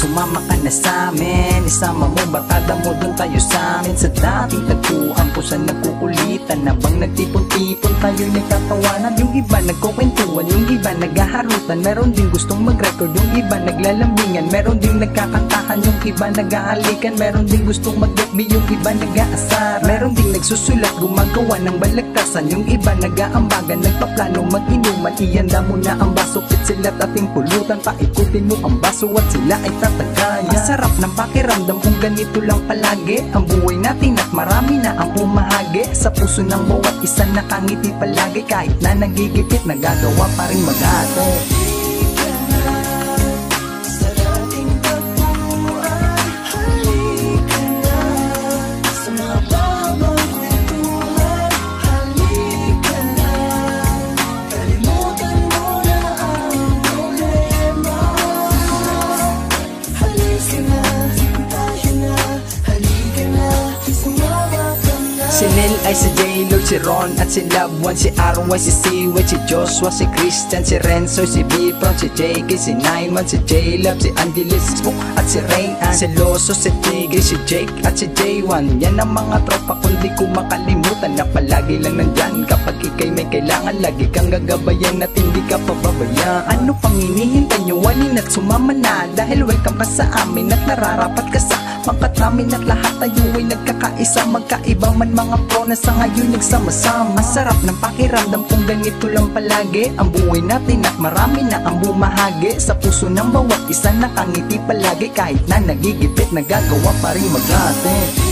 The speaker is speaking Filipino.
sumama ka na sa'min. Isama mo barkada mo, dun tayo sa'min. Sa dating tagpuan kung saan nagkukulitan, habang nagtipon-tipon tayo'y nagtatawanan. Yung iba nagkukwentuhan, yung iba naghaharutan, meron din gustong mag-record, yung iba naglalambingan, meron din nagkakantahan, yung iba naghahalikan, meron din gustong mag-FB, yung iba nag-aasar, meron din nagsusulat, gumagawa ng balagtasan, yung iba nag-aambagan, nagpaplano mag-inuman. Ihanda mo na ang baso, pit sila ating pulutan, paikutin mo ang baso at sila ay tatagayan. Ang sarap ng pakiramdam kung ganito lang palagi ang buhay natin at marami na ang pumahagi. Sa puso ng bawat isa nakangiti palagi, kahit na nagigipit, nagagawa pa rin mag-ate. Si Nel ay si J-Lo, si Ron at si Love One, si RY, si Siway, si Joshua, si Christian, si Renzo, si Bipron, si JK, si Naiman, si J-Love, si Angelis, Spook at si Rayan, si Loso, si Tigre, si Jake at si J1. Yan ang mga tropa kung di ko makalimutan, na palagi lang nandyan kapag ikay may kailangan. Lagi kang gagabayan at hindi ka pababayaan. Ano pang hinihintay nyo? Walin at sumama na, dahil welcome ka sa amin at nararapat ka sa pangkat namin at lahat tayo ay nagkakaisa. Magkaiba man mga pro na sa ngayon nagsama-sama. Sarap ng pakiramdam kung ganito lang palagi ang buhay natin at marami na ang bumahagi. Sa puso ng bawat isa nakangiti palagi, kahit na nagigipit, nagagawa pa rin mag-ate.